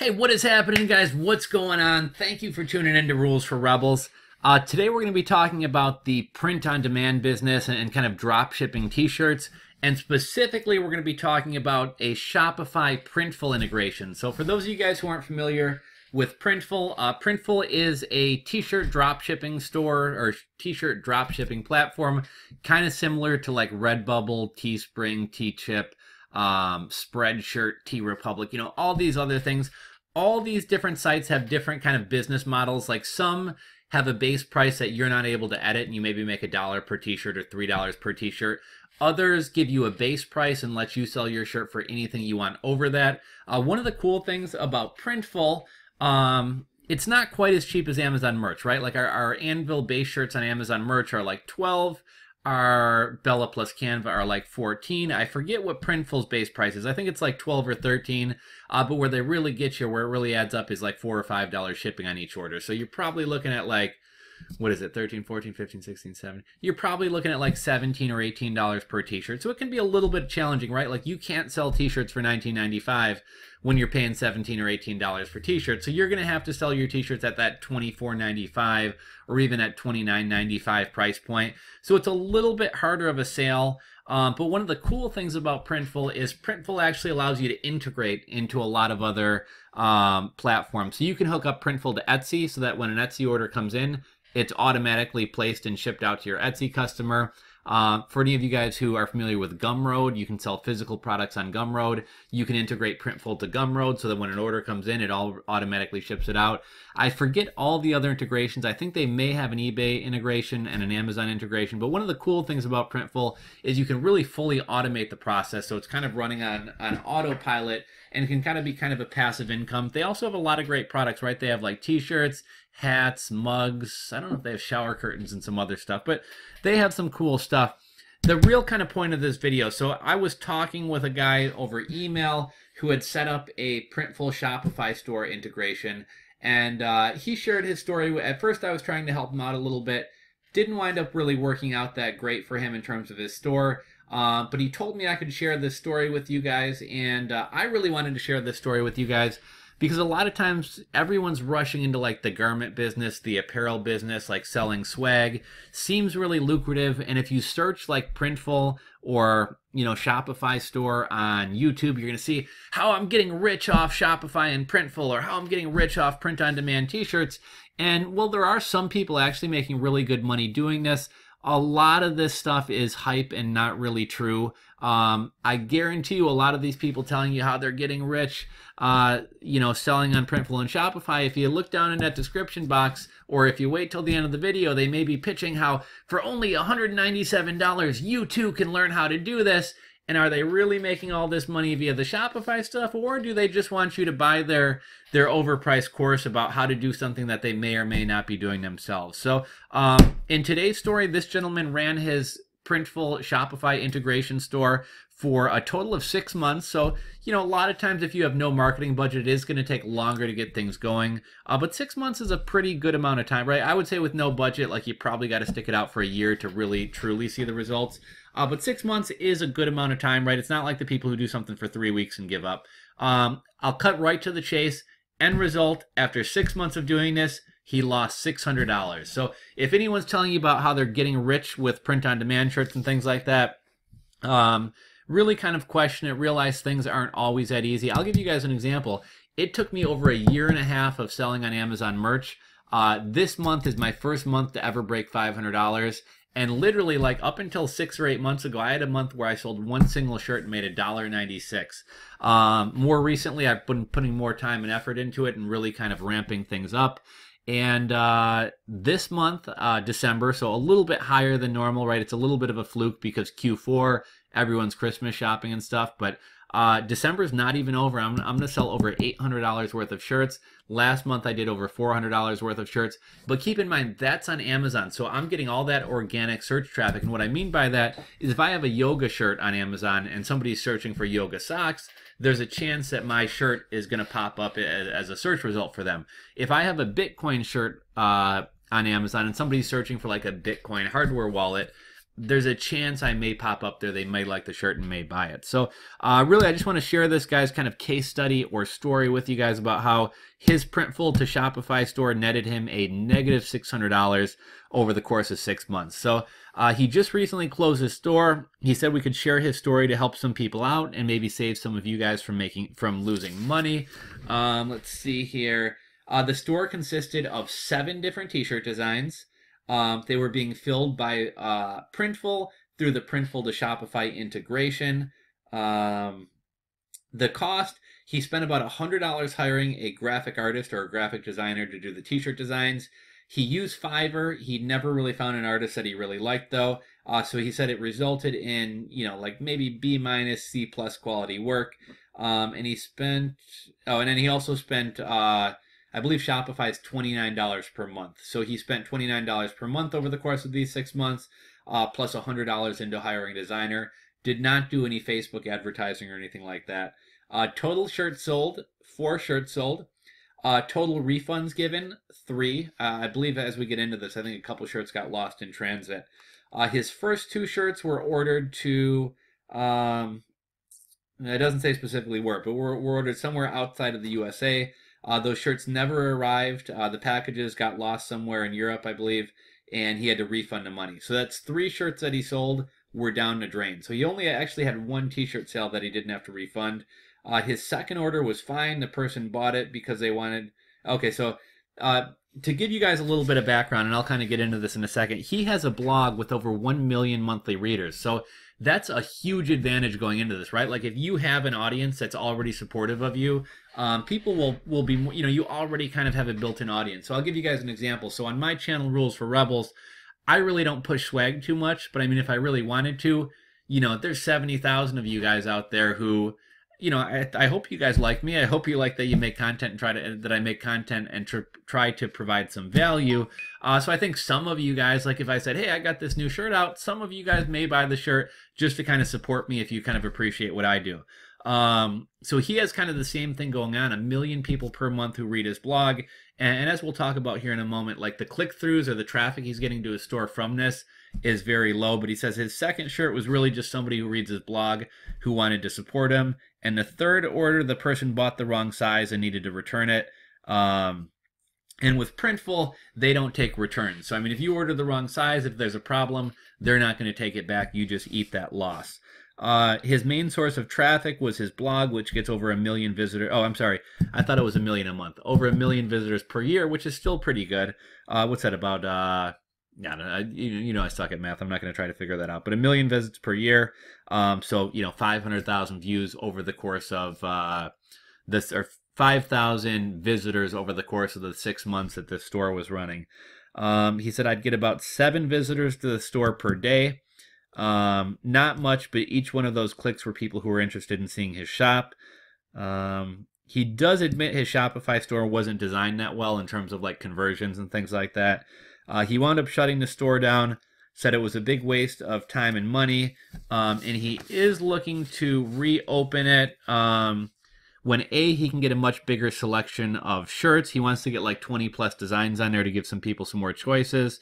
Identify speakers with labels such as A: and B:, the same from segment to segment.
A: Hey, what is happening, guys? What's going on? Thank you for tuning in to Rules for Rebels. Today we're going to be talking about the print-on-demand business and kind of drop shipping t-shirts. And specifically, we're going to be talking about a Shopify Printful integration. So for those of you guys who aren't familiar with Printful, Printful is a t-shirt drop shipping store or t-shirt drop shipping platform, kind of similar to like Redbubble, Teespring, Teechip, Spreadshirt, TeeRepublic, all these other things. All these different sites have different kind of business models. Like some have a base price that you're not able to edit and you maybe make $1 per t-shirt or $3 per t-shirt. Others give you a base price and let you sell your shirt for anything you want over that. One of the cool things about Printful, it's not quite as cheap as Amazon merch, right? Like our Anvil base shirts on Amazon merch are like 12. Our Bella plus Canva are like 14. I forget what Printful's base price is. I think it's like 12 or 13. But where they really get you, where it really adds up, is like $4 or $5 shipping on each order. So you're probably looking at like, what is it, 13, 14, 15, 16, 17. You're probably looking at like $17 or $18 per t-shirt. So it can be a little bit challenging, right? Like you can't sell t-shirts for $19.95 when you're paying $17 or $18 for t-shirts. So you're going to have to sell your t-shirts at that $24.95 or even at $29.95 price point. So it's a little bit harder of a sale. But one of the cool things about Printful is Printful actually allows you to integrate into a lot of other platforms. So you can hook up Printful to Etsy so that when an Etsy order comes in, it's automatically placed and shipped out to your Etsy customer. For any of you guys who are familiar with Gumroad, you can sell physical products on Gumroad. You can integrate Printful to Gumroad so that when an order comes in, it all automatically ships it out. I forget all the other integrations. I think they may have an eBay integration and an Amazon integration, but one of the cool things about Printful is you can really fully automate the process. So it's kind of running on autopilot and can kind of be kind of a passive income. They also have a lot of great products, right? They have like t-shirts, hats, mugs. I don't know if they have shower curtains and some other stuff, but they have some cool stuff. The real kind of point of this video, so I was talking with a guy over email who had set up a Printful Shopify store integration, and he shared his story. At first I was trying to help him out a little bit. Didn't wind up really working out that great for him in terms of his store. But he told me I could share this story with you guys, and I really wanted to share this story with you guys because a lot of times everyone's rushing into like the garment business, the apparel business, like selling swag seems really lucrative. And if you search like Printful or, Shopify store on YouTube, you're going to see how I'm getting rich off Shopify and Printful, or how I'm getting rich off print-on-demand t-shirts. And well, there are some people actually making really good money doing this. A lot of this stuff is hype and not really true. I guarantee you a lot of these people telling you how they're getting rich, selling on Printful and Shopify, if you look down in that description box, or if you wait till the end of the video, they may be pitching how for only $197, you too can learn how to do this. And are they really making all this money via the Shopify stuff, or do they just want you to buy their overpriced course about how to do something that they may or may not be doing themselves? So in today's story, this gentleman ran his Printful Shopify integration store for a total of 6 months. So, a lot of times if you have no marketing budget, it is going to take longer to get things going. But 6 months is a pretty good amount of time, right? I would say with no budget, like you probably got to stick it out for a year to really, truly see the results. But 6 months is a good amount of time, right? It's not like the people who do something for 3 weeks and give up. I'll cut right to the chase. End result, after 6 months of doing this, he lost $600. So if anyone's telling you about how they're getting rich with print-on-demand shirts and things like that, really kind of question it. Realize things aren't always that easy. I'll give you guys an example. It took me over a year and a half of selling on Amazon merch. This month is my first month to ever break $500. And literally, like up until 6 or 8 months ago, I had a month where I sold one single shirt and made $1.96. More recently, I've been putting more time and effort into it and really kind of ramping things up. And this month, December, so a little bit higher than normal, right? It's a little bit of a fluke because Q4, everyone's Christmas shopping and stuff. But December's not even over. I'm going to sell over $800 worth of shirts. Last month I did over $400 worth of shirts. But keep in mind, that's on Amazon. So I'm getting all that organic search traffic. And what I mean by that is if I have a yoga shirt on Amazon and somebody's searching for yoga socks, there's a chance that my shirt is going to pop up as a search result for them. If I have a Bitcoin shirt on Amazon and somebody's searching for like a Bitcoin hardware wallet, there's a chance I may pop up there. They may like the shirt and may buy it. So really, I just want to share this guy's kind of case study or story with you guys about how his Printful to Shopify store netted him a negative $600 over the course of 6 months. So he just recently closed his store. He said we could share his story to help some people out and maybe save some of you guys from losing money. Let's see here. The store consisted of 7 different t-shirt designs. They were being filled by Printful through the Printful to Shopify integration. The cost, he spent about $100 hiring a graphic artist or a graphic designer to do the t-shirt designs. He used Fiverr. He never really found an artist that he really liked, though. So he said it resulted in, like maybe B-, C+ quality work. And he spent, and then he also spent, I believe Shopify is $29 per month. So he spent $29 per month over the course of these 6 months, plus $100 into hiring a designer. Did not do any Facebook advertising or anything like that. Total shirts sold, 4 shirts sold. Total refunds given, 3. I believe as we get into this, I think a couple shirts got lost in transit. His first 2 shirts were ordered to, it doesn't say specifically where, but were ordered somewhere outside of the USA. Those shirts never arrived. The packages got lost somewhere in Europe, I believe, and he had to refund the money. So that's 3 shirts that he sold were down the drain. So he only actually had 1 t-shirt sale that he didn't have to refund. His second order was fine. The person bought it because they wanted... Okay, so to give you guys a little bit of background, and I'll kind of get into this in a second, he has a blog with over 1 million monthly readers. So that's a huge advantage going into this, right? Like if you have an audience that's already supportive of you, people will be, you already kind of have a built-in audience. So I'll give you guys an example. So on my channel, Rules for Rebels, I really don't push swag too much, but I mean, if I really wanted to, there's 70,000 of you guys out there who, I hope you guys like me. I hope you like that you make content and that I make content and try to provide some value. So I think some of you guys, like if I said, hey, I got this new shirt out, some of you guys may buy the shirt just to kind of support me if you kind of appreciate what I do. So he has kind of the same thing going on, 1 million people per month who read his blog. And as we'll talk about here in a moment, like the click-throughs or the traffic he's getting to his store from this is very low. But he says his second shirt was really just somebody who reads his blog who wanted to support him. And the third order, the person bought the wrong size and needed to return it. And with Printful, they don't take returns. So, I mean, if you order the wrong size, if there's a problem, they're not going to take it back. You just eat that loss. His main source of traffic was his blog, which gets over 1 million visitors. Oh, I'm sorry. I thought it was 1 million a month. Over 1 million visitors per year, which is still pretty good. What's that about? I suck at math. I'm not going to try to figure that out. But 1 million visits per year. So 500,000 views over the course of this, or 5,000 visitors over the course of the 6 months that this store was running. He said I'd get about 7 visitors to the store per day. Not much, but each one of those clicks were people who were interested in seeing his shop. He does admit his Shopify store wasn't designed that well in terms of like conversions and things like that. He wound up shutting the store down, said it was a big waste of time and money, and he is looking to reopen it when he can get a much bigger selection of shirts. He wants to get like 20 plus designs on there to give some people some more choices.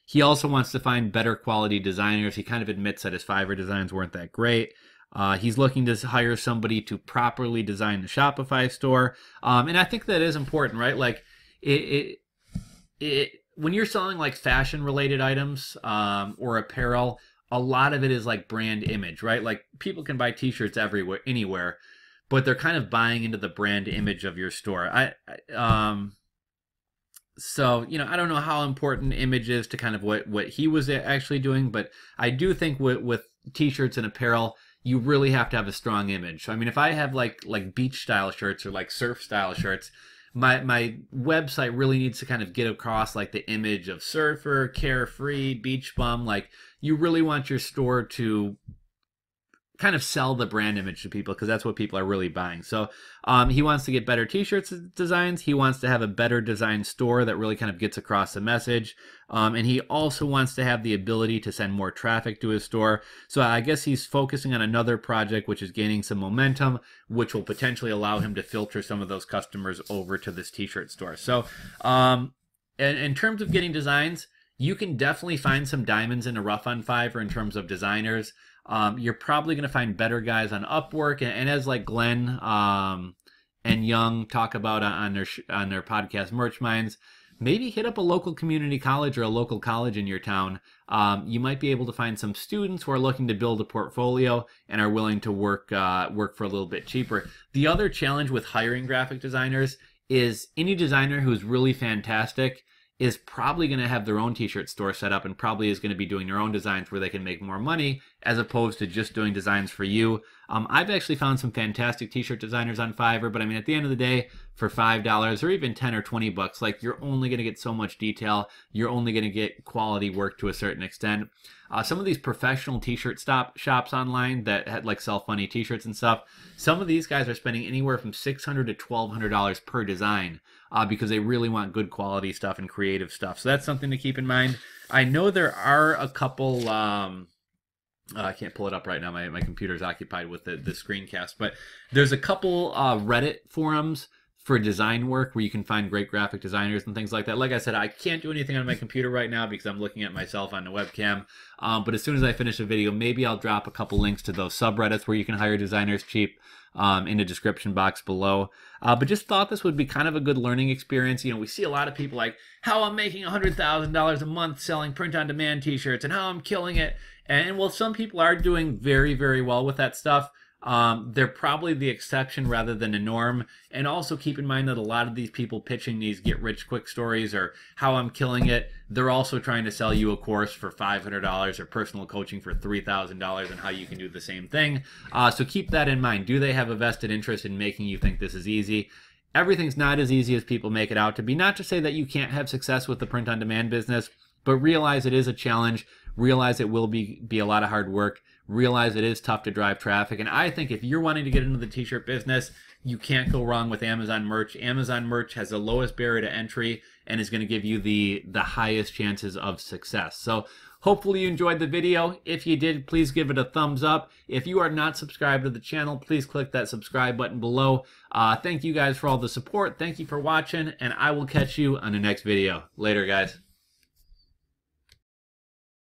A: He also wants to find better quality designers. He kind of admits that his Fiverr designs weren't that great. He's looking to hire somebody to properly design the Shopify store. And I think that is important, right? Like when you're selling like fashion related items or apparel, a lot of it is like brand image, right? Like people can buy t-shirts everywhere, anywhere, but they're kind of buying into the brand image of your store. So, I don't know how important image is to kind of what he was actually doing, but I do think with t-shirts and apparel, you really have to have a strong image. So, I mean, if I have like beach style shirts or like surf style shirts, my website really needs to kind of get across like the image of surfer, carefree, beach bum. Like you really want your store to kind of sell the brand image to people because that's what people are really buying. So he wants to get better t-shirts designs. He wants to have a better design store that really kind of gets across the message. And he also wants to have the ability to send more traffic to his store. So I guess he's focusing on another project which is gaining some momentum, which will potentially allow him to filter some of those customers over to this t-shirt store. So in terms of getting designs, You can definitely find some diamonds in the rough on Fiverr in terms of designers. You're probably going to find better guys on Upwork, and as like Glenn and Young talk about on their podcast Merch Minds, maybe hit up a local community college or a local college in your town. You might be able to find some students who are looking to build a portfolio and are willing to work for a little bit cheaper. The other challenge with hiring graphic designers is any designer who's really fantastic is probably going to have their own t-shirt store set up and probably is going to be doing their own designs where they can make more money as opposed to just doing designs for you. I've actually found some fantastic t-shirt designers on Fiverr, but I mean, at the end of the day, for $5 or even 10 or 20 bucks, like, you're only going to get so much detail. You're only going to get quality work to a certain extent. Some of these professional t-shirt shops online that had like sell funny t-shirts and stuff, some of these guys are spending anywhere from $600 to $1,200 per design because they really want good quality stuff and creative stuff. So that's something to keep in mind. I know there are a couple I can't pull it up right now. My computer's occupied with the screencast. But there's a couple Reddit forums for design work where you can find great graphic designers and things like that. Like I said, I can't do anything on my computer right now because I'm looking at myself on the webcam. But as soon as I finish the video, maybe I'll drop a couple links to those subreddits where you can hire designers cheap in the description box below. But just thought this would be kind of a good learning experience. You know, we see a lot of people like, how I'm making $100,000 a month selling print-on-demand t-shirts and how I'm killing it. And well, some people are doing very, very well with that stuff. They're probably the exception rather than the norm. And also keep in mind that a lot of these people pitching these get-rich-quick stories or how I'm killing it, they're also trying to sell you a course for $500 or personal coaching for $3,000 and how you can do the same thing. So keep that in mind. Do they have a vested interest in making you think this is easy? Everything's not as easy as people make it out to be. Not to say that you can't have success with the print-on-demand business, but realize it is a challenge. Realize it will be a lot of hard work. Realize it is tough to drive traffic. And I think if you're wanting to get into the t-shirt business, you can't go wrong with Amazon Merch. Amazon Merch has the lowest barrier to entry and is going to give you the highest chances of success. So hopefully you enjoyed the video. If you did, please give it a thumbs up. If you are not subscribed to the channel, please click that subscribe button below. Thank you guys for all the support. Thank you for watching, and I will catch you on the next video. Later, guys.